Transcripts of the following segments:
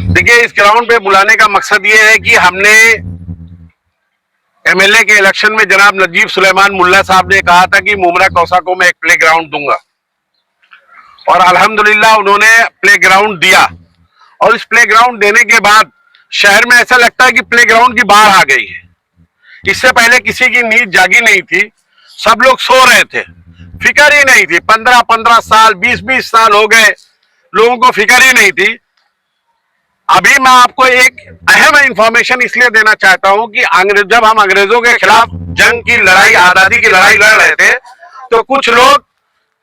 देखिए, इस ग्राउंड पे बुलाने का मकसद ये है कि हमने एमएलए के इलेक्शन में जनाब नजीब सुलेमान मुल्ला साहब ने कहा था कि मुमरा कौसा को मैं एक प्ले ग्राउंड दूंगा, और अल्हम्दुलिल्लाह उन्होंने प्ले ग्राउंड दिया। और इस प्ले ग्राउंड देने के बाद शहर में ऐसा लगता है कि प्ले ग्राउंड की बाढ़ आ गई है। इससे पहले किसी की नींद जागी नहीं थी, सब लोग सो रहे थे, फिक्र ही नहीं थी। 15-15 साल 20-20 साल हो गए, लोगों को फिक्र ही नहीं थी। अभी मैं आपको एक अहम इंफॉर्मेशन इसलिए देना चाहता हूं कि जब हम अंग्रेजों के खिलाफ जंग की लड़ाई, आजादी की लड़ाई लड़ रहे थे, तो कुछ लोग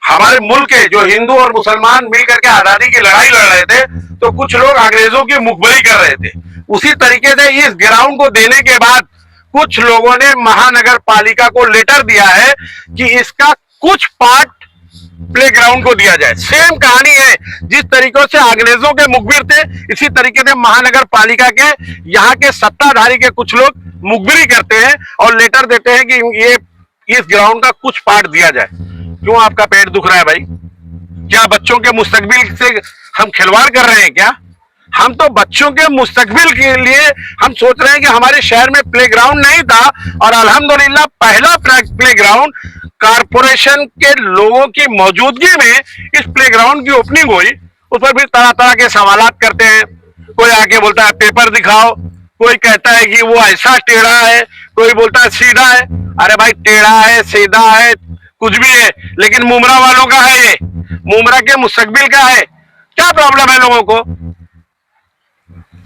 हमारे मुल्क के जो हिंदू और मुसलमान मिलकर के आजादी की लड़ाई लड़ रहे थे, तो कुछ लोग अंग्रेजों की मुखबरी कर रहे थे। उसी तरीके से इस ग्राउंड को देने के बाद कुछ लोगों ने महानगर पालिका को लेटर दिया है कि इसका कुछ पार्ट प्ले ग्राउंड को दिया जाए। सेम कहानी है, जिस तरीके से अंग्रेजों के मुखबिर थे, इसी तरीके से महानगर पालिका के यहाँ के सत्ताधारी के कुछ लोग मुखबिरी करते हैं और लेटर देते हैं कि ये इस ग्राउंड का कुछ पार्ट दिया जाए। क्यों आपका पेट दुख रहा है भाई? क्या बच्चों के मुस्तकबिल से हम खिलवाड़ कर रहे हैं क्या? हम तो बच्चों के मुस्तकबिल के लिए हम सोच रहे हैं कि हमारे शहर में प्लेग्राउंड नहीं था, और अल्हम्दुलिल्लाह पहला प्लेग्राउंड कारपोरेशन के लोगों की मौजूदगी में इस प्लेग्राउंड की ओपनिंग हुई। उस पर भी तरह तरह के सवालात करते हैं। कोई आके बोलता है पेपर दिखाओ, कोई कहता है कि वो ऐसा टेढ़ा है, कोई बोलता है सीधा है। अरे भाई, टेढ़ा है, सीधा है, कुछ भी है, लेकिन मुमरा वालों का है, ये मुमरा के मुस्तकबिल का है। क्या प्रॉब्लम है लोगों को?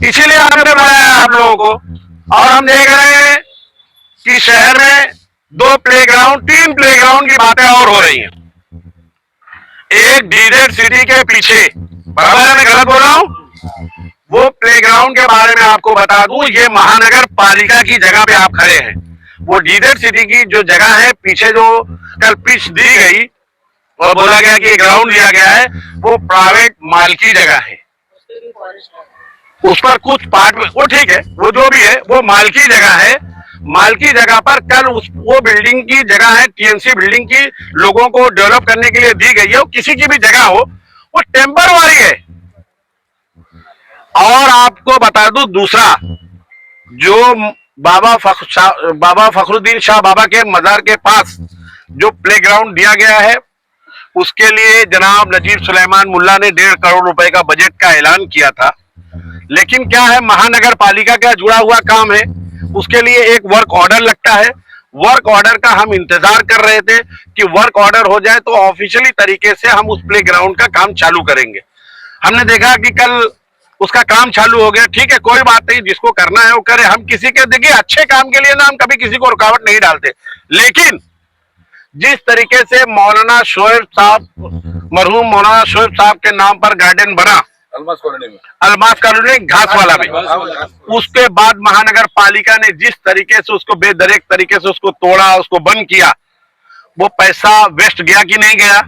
इसीलिए हमने बुलाया आप लोगों को। और हम देख रहे हैं कि शहर में 2 प्लेग्राउंड 3 प्लेग्राउंड की बातें और हो रही हैं। एक डीजेड सिटी के पीछे, बराबर है, मैं गलत बोल रहा हूं? वो प्लेग्राउंड के बारे में आपको बता दूं, ये महानगर पालिका की जगह पे आप खड़े हैं। वो डीजेड सिटी की जो जगह है, पीछे जो कल पिच दी गई और बोला गया कि ग्राउंड दिया गया है, वो प्राइवेट मालिकी जगह है। उस पर कुछ पार्ट में वो ठीक है, वो जो भी है वो मालकी जगह है। मालकी जगह पर कल वो बिल्डिंग की जगह है, टीएमसी बिल्डिंग की, लोगों को डेवलप करने के लिए दी गई है। वो किसी की भी जगह हो, वो टेम्परवारी है। और आपको बता दूं, दूसरा जो बाबा फखरुद्दीन शाह बाबा के मजार के पास जो प्लेग्राउंड दिया गया है, उसके लिए जनाब नजीब सुलेमान मुल्ला ने 1.5 करोड़ रुपए का बजट का ऐलान किया था। लेकिन क्या है, महानगर पालिका का जुड़ा हुआ काम है, उसके लिए एक वर्क ऑर्डर लगता है। वर्क ऑर्डर का हम इंतजार कर रहे थे कि वर्क ऑर्डर हो जाए तो ऑफिशियली तरीके से हम उस प्ले ग्राउंड का काम चालू करेंगे। हमने देखा कि कल उसका काम चालू हो गया। ठीक है, कोई बात नहीं, जिसको करना है वो करे। हम किसी के, देखिए, अच्छे काम के लिए ना हम कभी किसी को रुकावट नहीं डालते, लेकिन जिस तरीके से मौलाना शोएब साहब, मरहूम मौलाना शोएब साहब के नाम पर गार्डन बना अलमास कॉलोनी घास वाला में, उसके बाद महानगर पालिका ने जिस तरीके से उसको बेदरेक तरीके से उसको तोड़ा, उसको बंद किया, वो पैसा वेस्ट गया कि नहीं गया?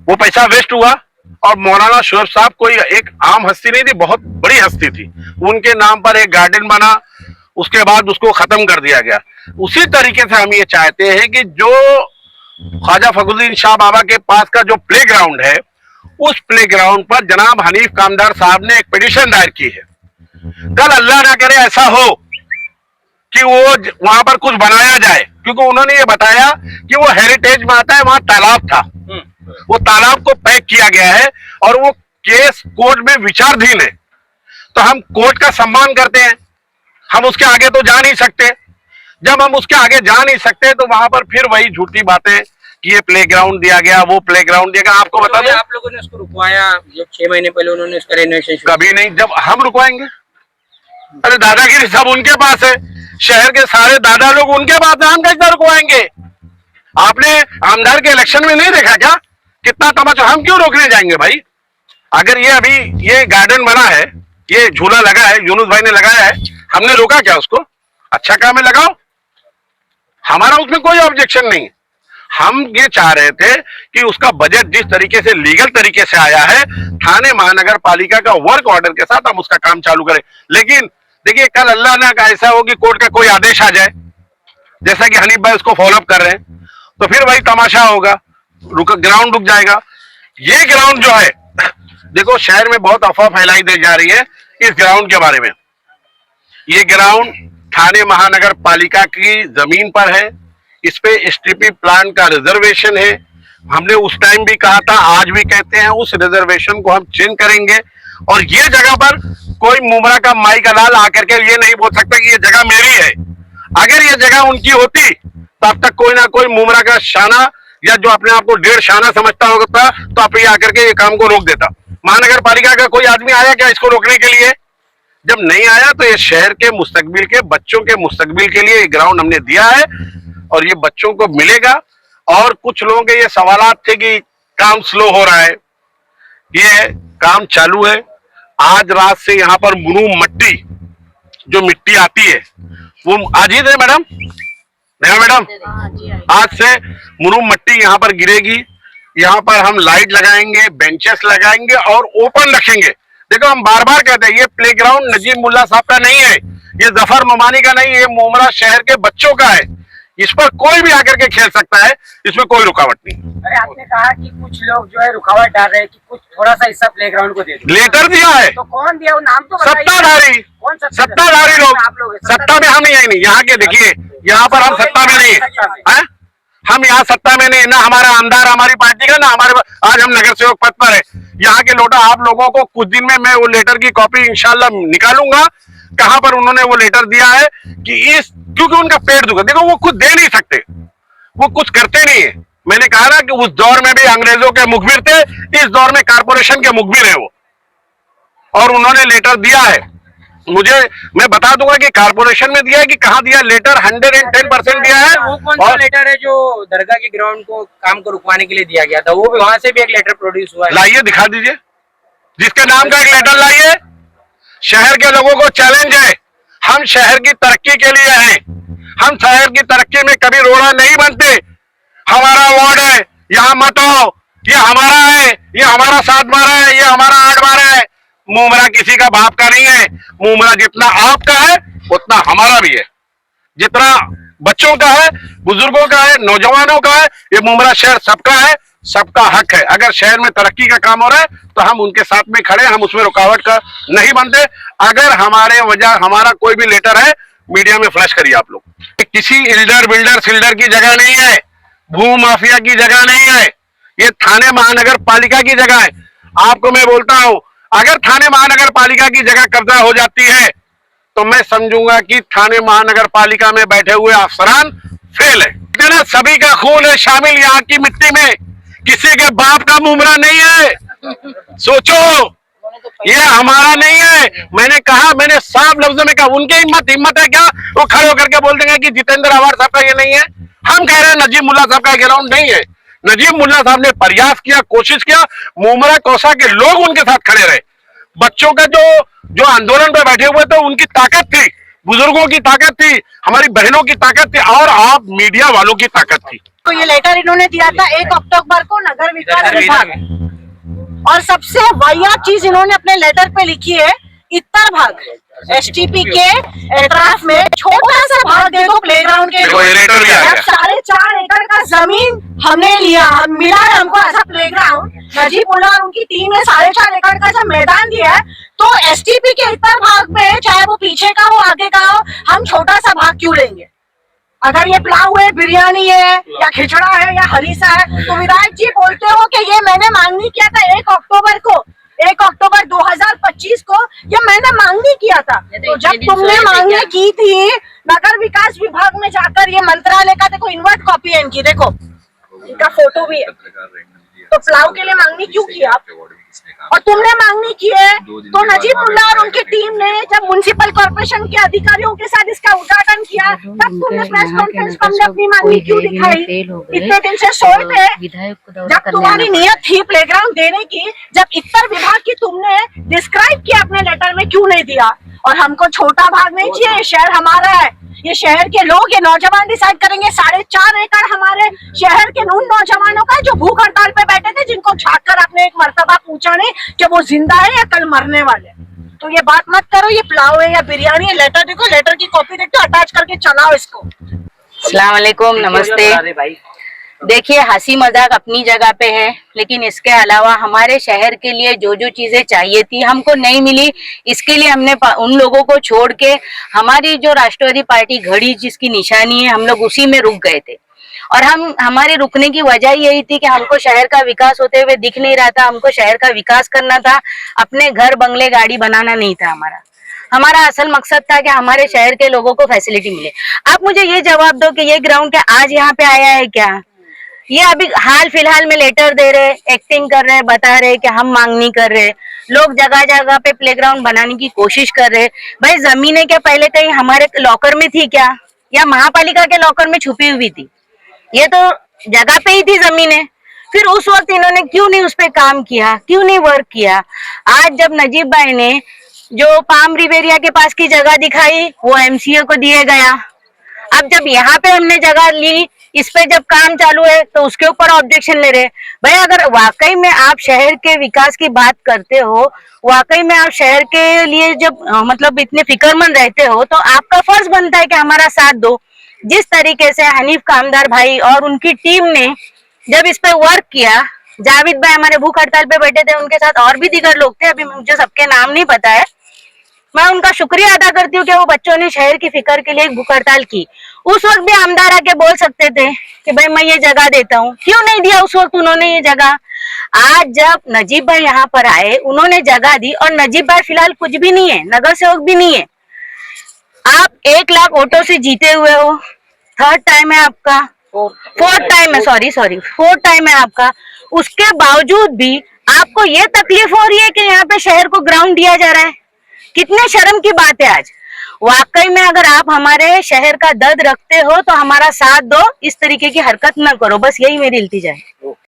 वो पैसा वेस्ट हुआ। और मौलाना शोएब साहब कोई एक आम हस्ती नहीं थी, बहुत बड़ी हस्ती थी। उनके नाम पर एक गार्डन बना, उसके बाद उसको खत्म कर दिया गया। उसी तरीके से हम ये चाहते हैं कि जो ख्वाजा फखरुद्दीन शाह बाबा के पास का जो प्ले ग्राउंड है, उस प्ले ग्राउंड पर जनाब हनीफ कामदार साहब ने एक पिटीशन दायर की है। कल अल्लाह ना करे ऐसा हो कि वो वहां पर कुछ बनाया जाए, क्योंकि उन्होंने ये बताया कि वो हेरिटेज में आता है, वहां तालाब था, वो तालाब को पैक किया गया है और वो केस कोर्ट में विचाराधीन है। तो हम कोर्ट का सम्मान करते हैं, हम उसके आगे तो जा नहीं सकते। जब हम उसके आगे जा नहीं सकते तो वहां पर फिर वही झूठी बातें कि ये प्लेग्राउंड दिया गया, वो प्लेग्राउंड दिया गया। आपको बता दें, आप लोगों ने उसको रुकवाया, जब 6 महीने पहले उन्होंने उसका रेनोवेशन कभी नहीं। जब हम रुकवाएंगे? अरे दादागिरी सब उनके पास है, शहर के सारे दादा लोग उनके पास है, हम कैसे रुकवाएंगे? आपने आमदार के इलेक्शन में नहीं देखा क्या कितना तमाचा? हम क्यों रोकने जाएंगे भाई? अगर ये अभी ये गार्डन बना है, ये झूला लगा है, यूनुस भाई ने लगाया है, हमने रोका क्या उसको? अच्छा काम है, लगाओ, हमारा उसमें कोई ऑब्जेक्शन नहीं। हम ये चाह रहे थे कि उसका बजट जिस तरीके से लीगल तरीके से आया है, थाने महानगर पालिका का वर्क ऑर्डर के साथ हम उसका काम चालू करें। लेकिन देखिए, कल अल्लाह ना का ऐसा हो कि कोर्ट का कोई आदेश आ जाए, जैसा कि हनीफ भाई उसको फॉलोअप कर रहे हैं, तो फिर वही तमाशा होगा, ग्राउंड रुक जाएगा। ये ग्राउंड जो है, देखो शहर में बहुत अफवाह फैलाई दी जा रही है इस ग्राउंड के बारे में। ये ग्राउंड थाने महानगर पालिका की जमीन पर है। इस पे एसटीपी प्लान का रिजर्वेशन है। हमने उस टाइम भी कहा था, आज भी कहते हैं, उस रिजर्वेशन को हम चेंज करेंगे। और ये जगह पर कोई मुमरा का माई का लाल आकर के ये नहीं बोल सकता कि ये जगह मेरी है। अगर ये जगह उनकी होती तब तक कोई ना कोई मुमरा का शाना या जो अपने आप को 1.5 शाना समझता होता तो आप ये आकर के ये काम को रोक देता। महानगर पालिका का कोई आदमी आया क्या इसको रोकने के लिए? जब नहीं आया तो ये शहर के मुस्तकबिल के बच्चों के मुस्तकबिल के लिए ये ग्राउंड हमने दिया है और ये बच्चों को मिलेगा। और कुछ लोगों के ये सवालात थे कि काम स्लो हो रहा है, ये काम चालू है। आज रात से यहाँ पर मुरूम मट्टी जो मिट्टी आती है वो आज ही थे मैडम, मैडम आज से मुरूम मट्टी यहाँ पर गिरेगी। यहाँ पर हम लाइट लगाएंगे, बेंचेस लगाएंगे और ओपन रखेंगे। देखो हम बार बार कहते हैं ये प्लेग्राउंड नजीब मुल्ला साहब का नहीं है, ये जफर नुमानी का नहीं है, ये मुमरा शहर के बच्चों का है। इस पर कोई भी आकर के खेल सकता है, इसमें कोई रुकावट नहीं। अरे आपने कहा कि कुछ लोग जो है रुकावट डाल रहे हैं कि कुछ थोड़ा सा हिस्सा प्लेग्राउंड को दे दो। लेटर दिया है तो कौन दिया वो नाम तो बताइए। सत्ताधारी, कौन सत्ताधारी लोग। आप लोग सत्ता में हम नहीं, यहाँ के देखिए, यहाँ पर हम सत्ता में नहीं है। हम यहाँ सत्ता में नहीं, ना हमारा आमदार हमारी पार्टी का, ना हमारे, आज हम नगर सेवक पद पर है। यहाँ के लोटा आप लोगों को कुछ दिन में मैं वो लेटर की कॉपी इंशाल्लाह निकालूंगा, कहां पर उन्होंने वो लेटर दिया है कि इस, क्योंकि उनका पेट दुखा। देखो वो खुद दे नहीं सकते, वो कुछ करते नहीं है। मैंने कहा ना कि उस दौर में भी अंग्रेजों के मुखबिर थे, इस दौर में कारपोरेशन के मुखबिर है वो, और उन्होंने लेटर दिया है। मुझे, मैं बता दूंगा कि कारपोरेशन में दिया है कि कहां दिया लेटर। 110% दिया है। वो कौन सा लेटर है जो दरगाह के ग्राउंड को काम को रुकवाने के लिए दिया गया था? वो भी वहां से भी एक लेटर प्रोड्यूस हुआ है। लाइए, दिखा दीजिए, जिसके नाम का एक लेटर लाइए। शहर के लोगों को चैलेंज है, हम शहर की तरक्की के लिए हैं। हम शहर की तरक्की में कभी रोड़ा नहीं बनते। हमारा वार्ड है, यहाँ मत आओ, ये हमारा है, ये हमारा 7 12 है, ये हमारा 8 12 है। मुमरा किसी का बाप का नहीं है। मुमरा जितना आपका है उतना हमारा भी है, जितना बच्चों का है, बुजुर्गों का है, नौजवानों का है, ये मुमरा शहर सबका है, सबका हक है। अगर शहर में तरक्की का काम हो रहा है तो हम उनके साथ में खड़े, हम उसमें रुकावट का नहीं बनते। अगर हमारे वजह हमारा कोई भी लेटर है, मीडिया में फ्लैश करिए आप लोग। किसी इल्डर बिल्डर सिल्डर की जगह नहीं है, भू माफिया की जगह नहीं है, ये थाने महानगर पालिका की जगह है। आपको मैं बोलता हूं, अगर थाने महानगर पालिका की जगह कब्जा हो जाती है तो मैं समझूंगा कि थाने महानगर पालिका में बैठे हुए अफसरान फेल है। सभी का खून है शामिल यहाँ की मिट्टी में, किसी के बाप का मुमरा नहीं है। सोचो, ये हमारा नहीं है। मैंने कहा, मैंने साफ लफ्जों में कहा, उनकी हिम्मत है क्या वो खड़े होकर के बोल देंगे कि जितेंद्र आवार साहब का ये नहीं है। हम कह रहे हैं नजीब मुल्ला साहब का ग्राउंड नहीं है। नजीब मुल्ला साहब ने प्रयास किया, कोशिश किया, मुमरा कोसा के लोग उनके साथ खड़े रहे। बच्चों का जो आंदोलन पे बैठे हुए थे उनकी ताकत थी, बुजुर्गों की ताकत थी, हमारी बहनों की ताकत थी, और आप मीडिया वालों की ताकत थी। तो ये लेटर इन्होंने दिया था 1 अक्टूबर को नगर विकास विभाग, और सबसे वाहियात चीज इन्होंने अपने लेटर पे लिखी है, इतर भाग एसटीपी के एतराफ में छोटा सा भाग दे दो प्लेग्राउंड के। 4.5 एकड़ का जमीन हमने लिया, मिला है हमको ऐसा प्लेग्राउंड। नजीब मुल्ला और उनकी टीम ने 4.5 एकड़ का जब मैदान दिया है, तो एसटीपी के इतर भाग में, चाहे वो पीछे का हो आगे का हो, हम छोटा सा भाग क्यों लेंगे? अगर ये पुलाव है, बिरयानी है, या खिचड़ा है, या हरीसा है, तो विधायक जी बोलते हो कि ये मैंने मांगनी किया था 1 अक्टूबर को, 1 अक्टूबर 2025 को ये मैंने मांगनी किया था। तो जब तुमने मांगनी की थी नगर विकास विभाग में जाकर, ये मंत्रालय का देखो इन्वर्ट कॉपी है इनकी, देखो इनका फोटो भी है, तो पुलाव के लिए मांगनी क्यों की आप? और तुमने मांगनी की है तो नजीब मुल्ला और उनकी टीम ने जब म्युनिसिपल कॉर्पोरेशन के अधिकारियों के साथ इसका उद्घाटन किया, तब तुमने प्रेस कॉन्फ्रेंस पर हमने अपनी मांगनी क्यों दिखाई? इतने दिन से सोए थे, जब तुम्हारी नियत थी प्लेग्राउंड देने की, जब इतर विभाग की तुमने डिस्क्राइब किया अपने लेटर में, क्यों नहीं दिया? और हमको छोटा भाग नहीं चाहिए, ये शहर हमारा है, ये शहर के लोग, ये नौजवान डिसाइड करेंगे। 4.5 एकड़ हमारे शहर के उन नौजवानों का जो भूख हड़ताल पे बैठे थे, जिनको झाँक कर आपने एक मर्तबा पूछा नहीं कि वो जिंदा है या कल मरने वाले। तो ये बात मत करो, ये पुलाव है या बिरयानी है। लेटर देखो, लेटर की कॉपी देखो, अटैच करके चलाओ इसको। अस्सलाम वालेकुम, नमस्ते। देखिए, हंसी मजाक अपनी जगह पे है, लेकिन इसके अलावा हमारे शहर के लिए जो जो चीजें चाहिए थी हमको नहीं मिली। इसके लिए हमने उन लोगों को छोड़ के हमारी जो राष्ट्रवादी पार्टी घड़ी जिसकी निशानी है, हम लोग उसी में रुक गए थे। और हमारे रुकने की वजह यही थी कि हमको शहर का विकास होते हुए दिख नहीं रहा था। हमको शहर का विकास करना था, अपने घर बंगले गाड़ी बनाना नहीं था। हमारा असल मकसद था कि हमारे शहर के लोगों को फैसिलिटी मिले। आप मुझे ये जवाब दो कि ये ग्राउंड क्या आज यहाँ पे आया है क्या? ये अभी हाल फिलहाल में लेटर दे रहे, एक्टिंग कर रहे, बता रहे कि हम मांग नहीं कर रहे। लोग जगह जगह पे प्लेग्राउंड बनाने की कोशिश कर रहे। भाई जमीनें क्या पहले कहीं हमारे लॉकर में थी क्या, या महापालिका के लॉकर में छुपी हुई थी? ये तो जगह पे ही थी जमीनें। फिर उस वक्त इन्होंने क्यों नहीं उस पे काम किया, क्यों नहीं वर्क किया? आज जब नजीब भाई ने जो पाम रिवेरिया के पास की जगह दिखाई, वो एमसीए को दिए गया। अब जब यहाँ पे हमने जगह ली, इस पे जब काम चालू है तो उसके ऊपर ऑब्जेक्शन ले रहे। भाई अगर वाकई में आप शहर के विकास की बात करते हो, वाकई में आप शहर के लिए जब मतलब इतने फिक्रमंद रहते हो, तो आपका फर्ज बनता है कि हमारा साथ दो। जिस तरीके से हनीफ कामदार भाई और उनकी टीम ने जब इस पे वर्क किया, जावेद भाई हमारे भूख हड़ताल पे बैठे थे, उनके साथ और भी दीगर लोग थे, अभी मुझे सबके नाम नहीं पता है। मैं उनका शुक्रिया अदा करती हूँ कि वो बच्चों ने शहर की फिक्र के लिए एक भूख हड़ताल की। उस वक्त भी आमदार आके बोल सकते थे कि भाई मैं ये जगह देता हूँ, क्यों नहीं दिया उस वक्त उन्होंने ये जगह? आज जब नजीब भाई यहाँ पर आए, उन्होंने जगह दी, और नजीब भाई फिलहाल कुछ भी नहीं है, नगर सेवक भी नहीं है। आप 1 लाख वोटों से जीते हुए हो, 3rd टाइम है आपका, 4th टाइम है, सॉरी 4th टाइम है आपका। उसके बावजूद भी आपको ये तकलीफ हो रही है कि यहाँ पे शहर को ग्राउंड दिया जा रहा है। कितने शर्म की बात है आज। वाकई में अगर आप हमारे शहर का दर्द रखते हो तो हमारा साथ दो, इस तरीके की हरकत न करो, बस यही मेरी इल्तिजा है।